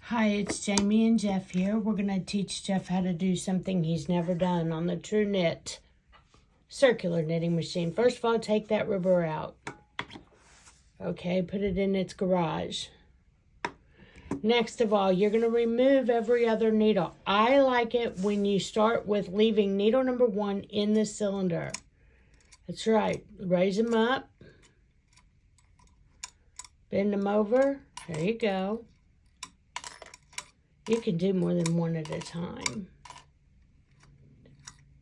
Hi, it's Jamie and Jeff here. We're going to teach Jeff how to do something he's never done on the Tru-Knit circular knitting machine. First of all, take that rubber out. Okay, put it in its garage. Next of all, you're going to remove every other needle. I like it when you start with leaving needle number 1 in the cylinder. That's right. Raise them up. Bend them over. There you go. You can do more than one at a time.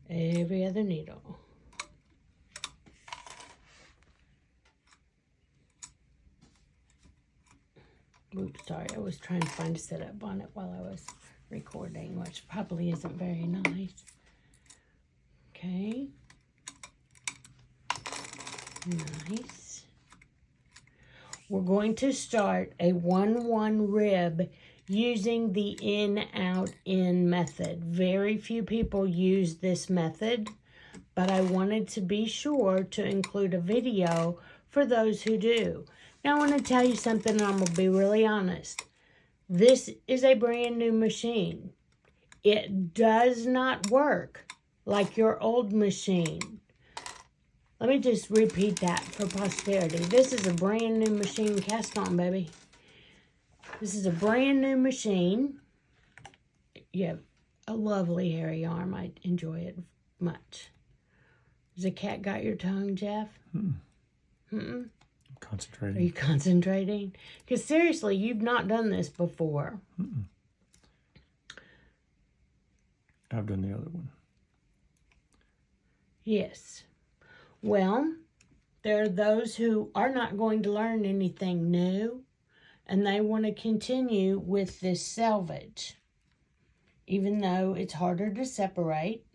Every other needle. Oops, sorry. I was trying to find a setup on it while I was recording, which probably isn't very nice. Okay. Nice. We're going to start a 1-1 rib using the in, out, in method. Very few people use this method, but I wanted to be sure to include a video for those who do. Now I want to tell you something, and I'm going to be really honest. This is a brand new machine. It does not work like your old machine. Let me just repeat that for posterity. This is a brand new machine. Cast on, baby. This is a brand new machine. You have a lovely hairy arm. I enjoy it much. Has the cat got your tongue, Jeff? I'm concentrating. Are you concentrating? Because seriously, you've not done this before. I've done the other one. Yes. Well, there are those who are not going to learn anything new, and they want to continue with this Selvedge, even though it's harder to separate.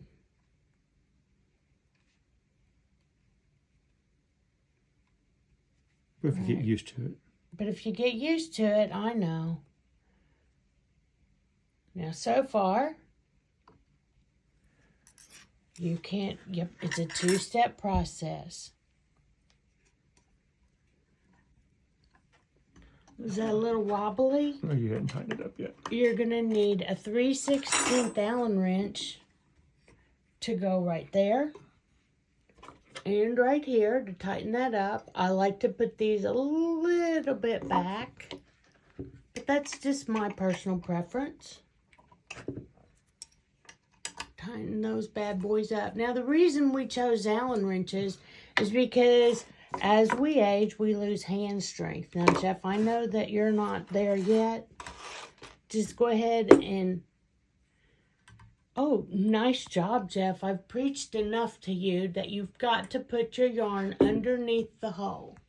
But if you get used to it. But if you get used to it, I know. Now, so far, you can't, yep, it's a 2-step process. Is that a little wobbly? No, you hadn't tightened it up yet. You're going to need a 3/16 Allen wrench to go right there and right here to tighten that up. I like to put these a little bit back, but that's just my personal preference. Tighten those bad boys up. Now, the reason we chose Allen wrenches is because as we age, we lose hand strength. Now, Jeff, I know that you're not there yet. Just go ahead and... Oh, nice job, Jeff. I've preached enough to you that you've got to put your yarn underneath the hole.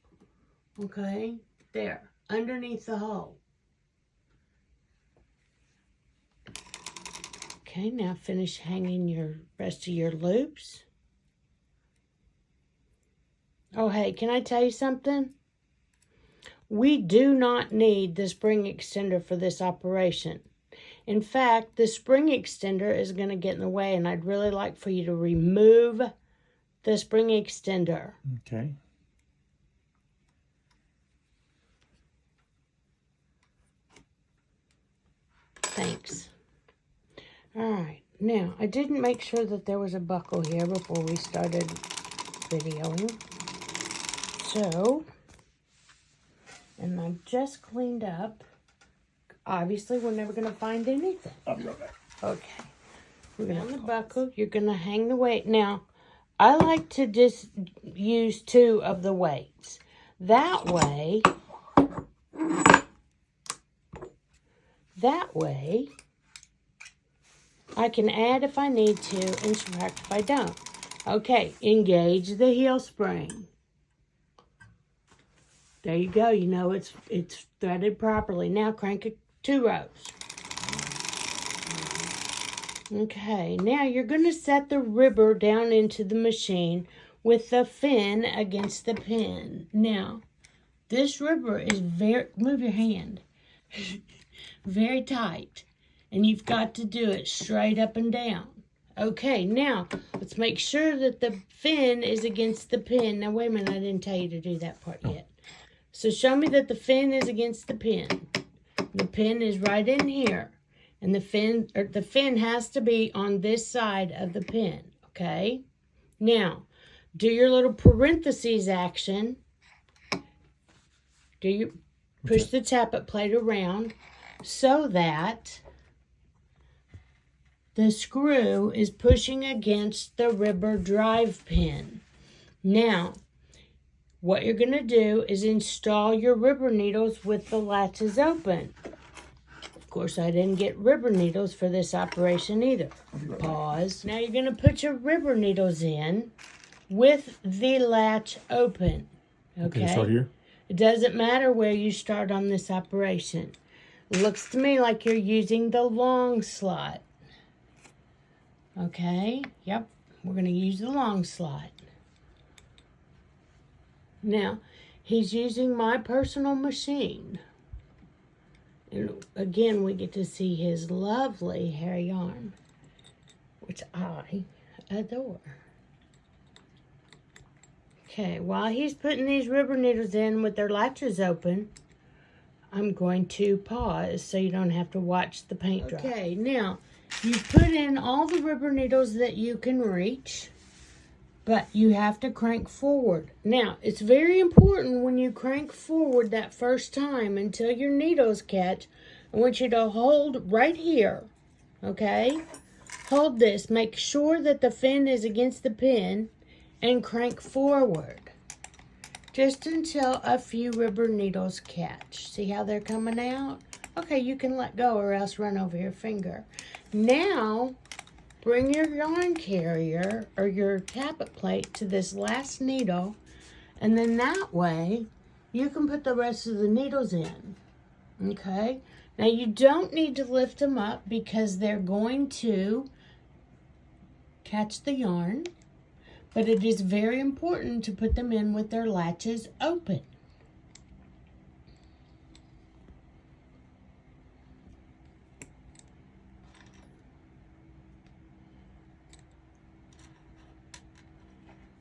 Okay? There. Underneath the hole. Okay, now finish hanging your rest of your loops. Oh, hey, can I tell you something? We do not need the spring extender for this operation. In fact, the spring extender is going to get in the way, and I'd really like for you to remove the spring extender. Okay. Thanks. All right. Now, I didn't make sure that there was a buckle here before we started videoing. So, and I've just cleaned up. Obviously, we're never going to find anything. I'll be right back. Okay. We're going to the buckle. You're going to hang the weight. Now, I like to just use 2 of the weights. That way, I can add if I need to and subtract if I don't. Okay, engage the heel spring. There you go. You know it's threaded properly. Now crank it 2 rows. Okay, now you're going to set the ribber down into the machine with the fin against the pin. Now, this ribber is move your hand, very tight. And you've got to do it straight up and down. Okay, now, let's make sure that the fin is against the pin. Now, wait a minute, I didn't tell you to do that part yet. So show me that the fin is against the pin. The pin is right in here. And the fin has to be on this side of the pin, okay? Now, do your little parentheses action. Push the tappet plate around so that the screw is pushing against the rubber drive pin. Now, what you're going to do is install your rubber needles with the latches open. Of course, I didn't get rubber needles for this operation either. Pause. Now you're going to put your rubber needles in with the latch open. Okay, start here. It doesn't matter where you start on this operation. It looks to me like you're using the long slot. Okay, yep, we're going to use the long slot. Now, he's using my personal machine. And again, we get to see his lovely hair yarn, which I adore. Okay, while he's putting these rubber needles in with their latches open, I'm going to pause so you don't have to watch the paint dry. Okay, now, you put in all the rubber needles that you can reach, but you have to crank forward. Now, it's very important when you crank forward that first time until your needles catch. I want you to hold right here, okay? Hold this. Make sure that the fin is against the pin and crank forward just until a few rubber needles catch. See how they're coming out? Okay, you can let go or else run over your finger. Now, bring your yarn carrier or your tappet plate to this last needle, and then that way you can put the rest of the needles in. Okay? Now you don't need to lift them up because they're going to catch the yarn, but it is very important to put them in with their latches open.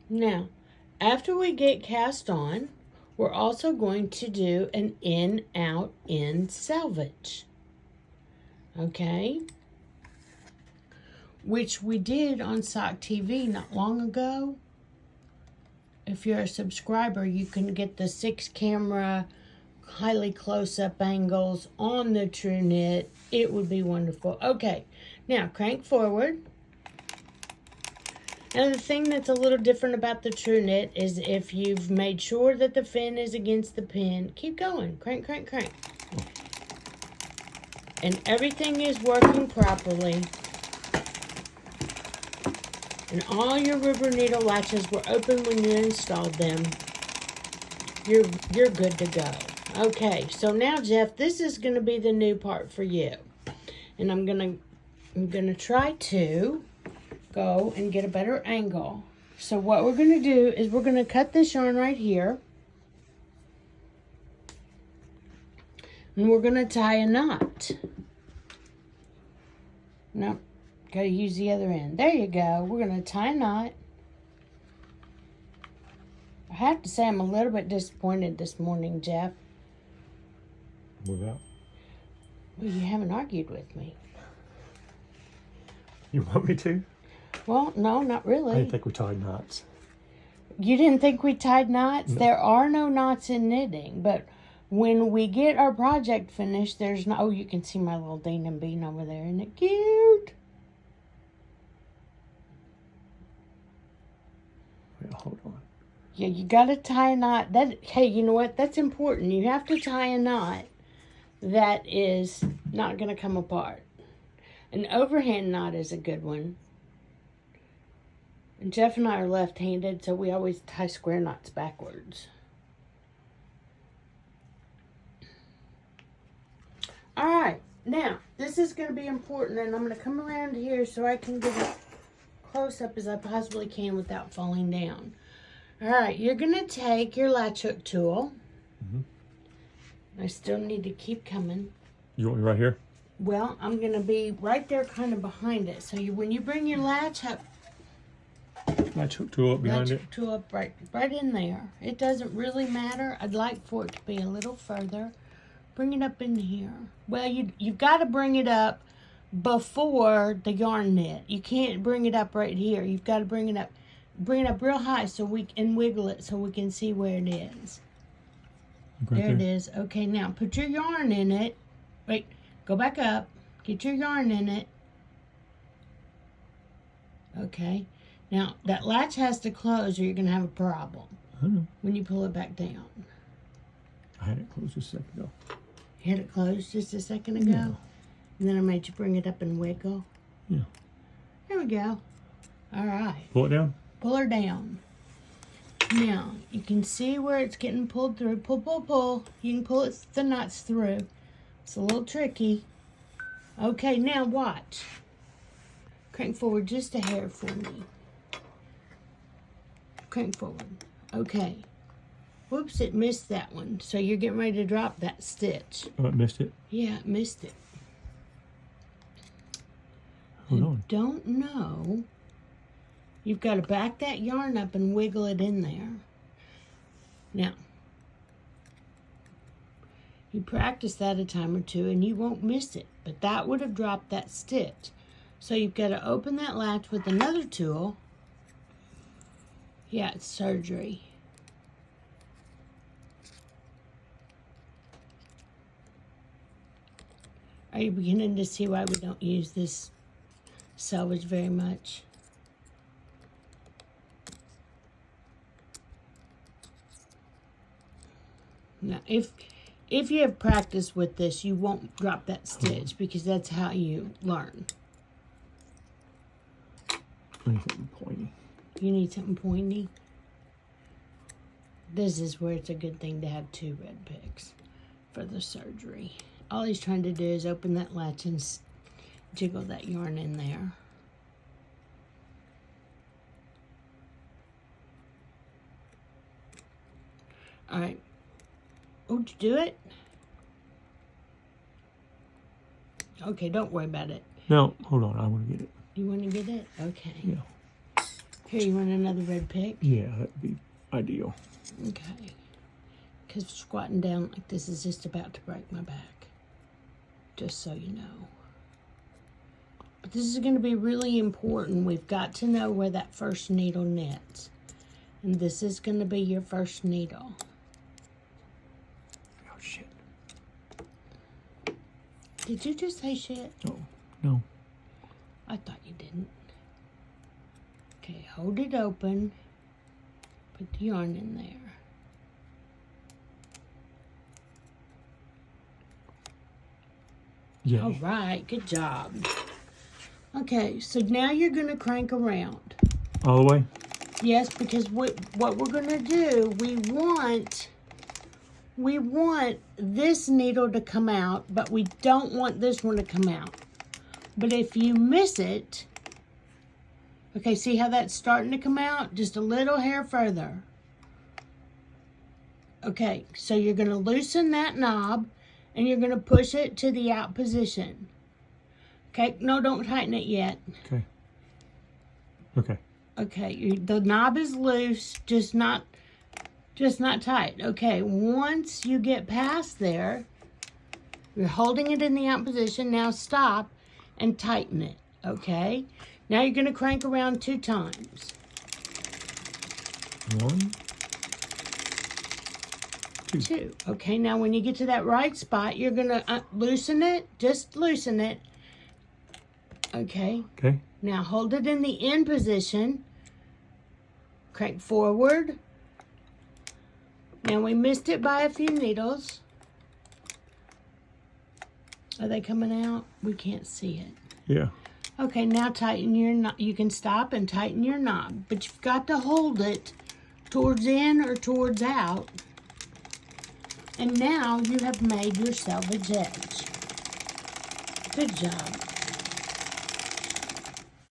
Now, after we get cast on, we're also going to do an in, out, in selvage. Okay? Which we did on Sock TV not long ago. If you're a subscriber, you can get the 6 camera, highly close-up angles on the Tru-Knit. It would be wonderful. Okay, now crank forward. Now, the thing that's a little different about the Tru-Knit is if you've made sure that the fin is against the pin, keep going. Crank, crank, crank. And everything is working properly. And all your rubber needle latches were open when you installed them. You're good to go. Okay, so now, Jeff, this is going to be the new part for you. And I'm gonna try to go and get a better angle. So what we're going to do is we're going to cut this yarn right here. And we're going to tie a knot. Nope, got to use the other end. There you go. We're going to tie a knot. I have to say I'm a little bit disappointed this morning, Jeff. Without? Well, you haven't argued with me. You want me to? Well, no, not really. I didn't think we tied knots. You didn't think we tied knots? No. There are no knots in knitting, but when we get our project finished, there's no... Oh, you can see my little Dean and Bean over there. Isn't it cute? Wait, hold on. Yeah, you got to tie a knot. Hey, you know what? That's important. You have to tie a knot that is not going to come apart. An overhand knot is a good one. And Jeff and I are left-handed, so we always tie square knots backwards. All right, now, this is going to be important, and I'm going to come around here so I can get as close up as I possibly can without falling down. All right, you're going to take your latch hook tool. I still need to keep coming. You want me right here? Well, I'm going to be right there kind of behind it. So when you bring your latch hook tool up behind it? Tool up right in there. It doesn't really matter. I'd like for it to be a little further. Bring it up in here. Well, you've got to bring it up before the yarn knit. You can't bring it up right here. You've got to bring it up real high so we can wiggle it so we can see where it is. Right there it is. Okay, now put your yarn in it. Wait, go back up. Get your yarn in it. Okay. Now, that latch has to close or you're going to have a problem when you pull it back down. I had it closed just a second ago. You had it closed just a second ago? Yeah. And then I made you bring it up and wiggle? Yeah. There we go. All right. Pull it down? Pull her down. Now, you can see where it's getting pulled through. Pull, pull, pull. You can pull the knots through. It's a little tricky. Okay, now watch. Crank forward just a hair for me. Crank forward. Okay. Whoops, it missed that one. So you're getting ready to drop that stitch. Oh, it missed it? Yeah, it missed it. Hold on. Don't know. You've got to back that yarn up and wiggle it in there. Now, you practice that a time or two and you won't miss it. But that would have dropped that stitch. So you've got to open that latch with another tool. Yeah, it's surgery. Are you beginning to see why we don't use this Selvedge very much? Now, if you have practice with this, you won't drop that stitch because that's how you learn. I need something pointy. You need something pointy? This is where it's a good thing to have two red picks for the surgery. All he's trying to do is open that latch and jiggle that yarn in there. All right. Oh, did you do it? Okay, don't worry about it. No, hold on. I want to get it. You want to get it? Okay. Yeah. Here, you want another red pick? Yeah, that'd be ideal. Okay. Because squatting down like this is just about to break my back. Just so you know. But this is going to be really important. We've got to know where that first needle knits. And this is going to be your first needle. Oh, shit. Did you just say shit? Oh, no. I thought you didn't. Okay, hold it open. Put the yarn in there. Yeah. All right, good job. Okay, so now you're going to crank around. All the way? Yes, because what we're going to do, we want this needle to come out, but we don't want this one to come out. But if you miss it, okay, see how that's starting to come out? Just a little hair further. Okay, so you're going to loosen that knob, and you're going to push it to the out position. Okay, no, don't tighten it yet. Okay. Okay. Okay, the knob is loose, just not tight. Okay, once you get past there, you're holding it in the out position. Now stop and tighten it, okay? Now you're going to crank around 2 times. 1, 2. Okay, now when you get to that right spot, you're going to loosen it. Just loosen it. Okay. Okay. Now hold it in the in position. Crank forward. Now we missed it by a few needles. Are they coming out? We can't see it. Yeah. Okay, now tighten your knob. You can stop and tighten your knob, but you've got to hold it towards in or towards out. And now you have made your selvage edge. Good job.